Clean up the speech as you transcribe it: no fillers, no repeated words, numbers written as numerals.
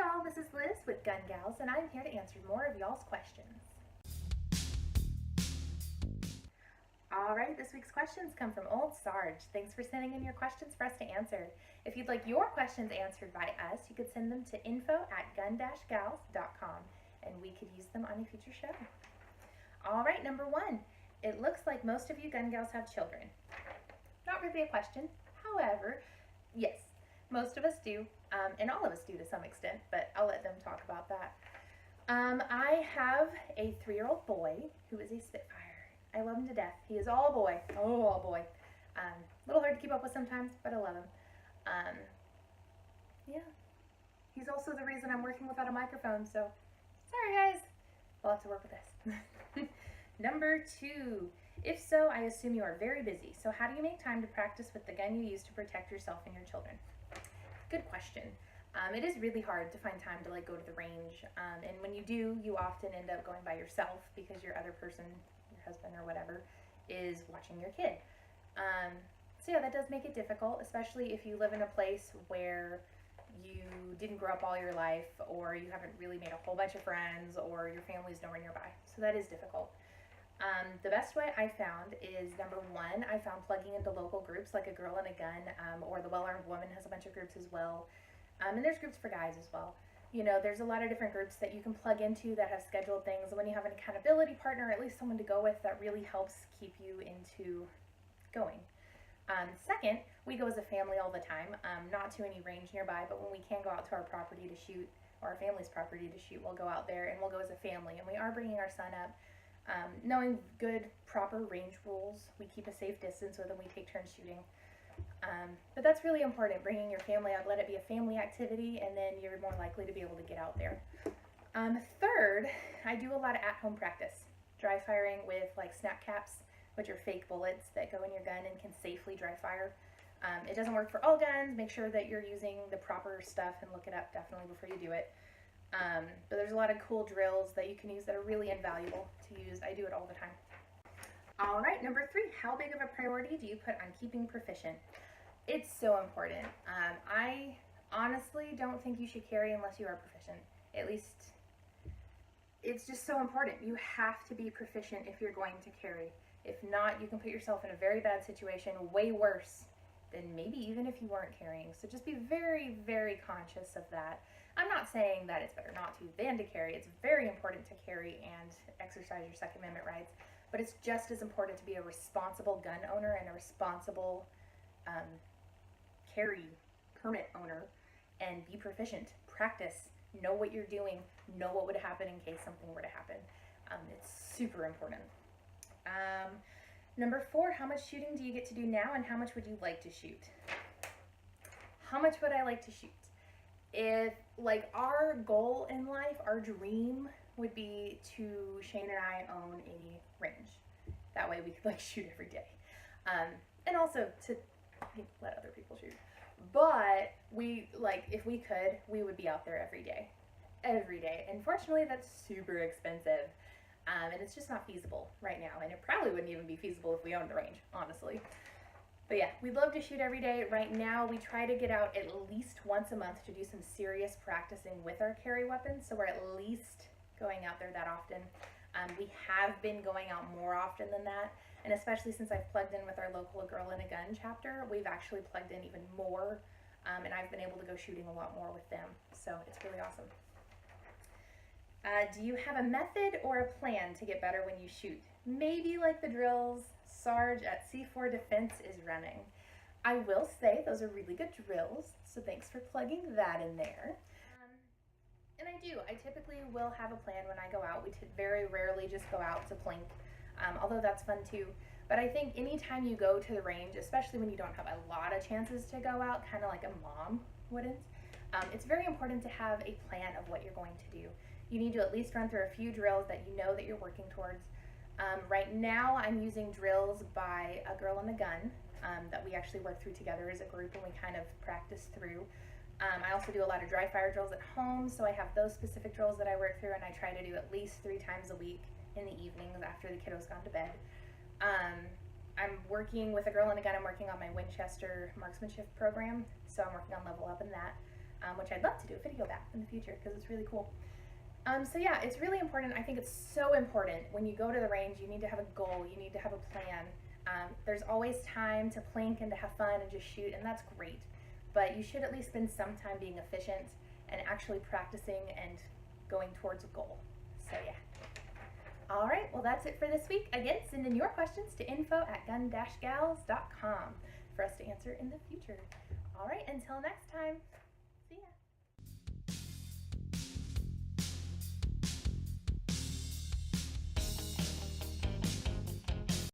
y'all, this is Liz with Gun Gals, and I'm here to answer more of y'all's questions. Alright, this week's questions come from Old Sarge. Thanks for sending in your questions for us to answer. If you'd like your questions answered by us, you could send them to info@gun-gals.com, and we could use them on a future show. Alright, number one. It looks like most of you gun gals have children. Not really a question. However, yes, most of us do, and all of us do to some extent, but I'll let them talk about that. I have a 3-year-old boy who is a Spitfire. I love him to death. He is all boy. Oh, all boy. A little hard to keep up with sometimes, but I love him. Yeah. He's also the reason I'm working without a microphone, so sorry guys. We'll have to work with this. Number 2. If so, I assume you are very busy. So how do you make time to practice with the gun you use to protect yourself and your children? Good question. It is really hard to find time to go to the range. And when you do, you often end up going by yourself because your other person, your husband or whatever, is watching your kid. So yeah, that does make it difficult, especially if you live in a place where you didn't grow up all your life, or you haven't really made a whole bunch of friends, or your family's nowhere nearby. So that is difficult. The best way I found is, number 1, I found plugging into local groups like A Girl and a Gun, or the Well-Armed Woman has a bunch of groups as well. And there's groups for guys as well. You know, there's a lot of different groups that you can plug into that have scheduled things. When you have an accountability partner, at least someone to go with, that really helps keep you into going. Second, we go as a family all the time, not to any range nearby, but when we can go out to our property to shoot, or our family's property to shoot, we'll go out there and we'll go as a family. And we are bringing our son up. Knowing good, proper range rules, we keep a safe distance with him, we take turns shooting. But that's really important, bringing your family out, let it be a family activity, and then you're more likely to be able to get out there. Third, I do a lot of at-home practice. Dry firing with snap caps, which are fake bullets that go in your gun and can safely dry fire. It doesn't work for all guns. Make sure that you're using the proper stuff and look it up definitely before you do it. But there's a lot of cool drills that you can use that are really invaluable to use. I do it all the time. All right, number 3, how big of a priority do you put on keeping proficient? It's so important. I honestly don't think you should carry unless you are proficient. At least, it's just so important. You have to be proficient if you're going to carry. If not, you can put yourself in a very bad situation, way worse than maybe even if you weren't carrying. So just be very, very conscious of that. I'm not saying that it's better not to than to carry. It's very important to carry and exercise your Second Amendment rights, but it's just as important to be a responsible gun owner and a responsible carry permit owner, and be proficient. Practice. Know what you're doing. Know what would happen in case something were to happen. It's super important. Number 4, how much shooting do you get to do now, and how much would you like to shoot? How much would I like to shoot? If, our goal in life, our dream would be to, Shane and I own a range. That way we could, shoot every day. And also to let other people shoot. But we, if we could, we would be out there every day. Every day. Unfortunately, that's super expensive. And it's just not feasible right now. And it probably wouldn't even be feasible if we owned the range, honestly. But yeah, we'd love to shoot every day. Right now, we try to get out at least once a month to do some serious practicing with our carry weapons. So we're at least going out there that often. We have been going out more often than that. And especially since I've plugged in with our local A Girl and a Gun chapter, we've actually plugged in even more. And I've been able to go shooting a lot more with them. So it's really awesome. Do you have a method or a plan to get better when you shoot? Maybe like the drills Sarge at C4 Defense is running. I will say those are really good drills, so thanks for plugging that in there. And I do. I typically will have a plan when I go out. We very rarely just go out to plink, although that's fun too. But I think anytime you go to the range, especially when you don't have a lot of chances to go out, kind of like a mom wouldn't, it's very important to have a plan of what you're going to do. You need to at least run through a few drills that you know that you're working towards. Right now I'm using drills by A Girl and a Gun that we actually work through together as a group, and we kind of practice through. I also do a lot of dry fire drills at home, so I have those specific drills that I work through, and I try to do at least 3 times a week in the evenings after the kiddo's gone to bed. I'm working with A Girl and a Gun. I'm working on my Winchester marksmanship program, so I'm working on level up in that. which I'd love to do a video about in the future because it's really cool. So yeah, it's really important. I think it's so important when you go to the range, you need to have a goal, you need to have a plan. There's always time to plink and to have fun and just shoot, and that's great. But you should at least spend some time being efficient and actually practicing and going towards a goal. So yeah. All right, well that's it for this week. Again, send in your questions to info@gun-gals.com for us to answer in the future. All right, until next time.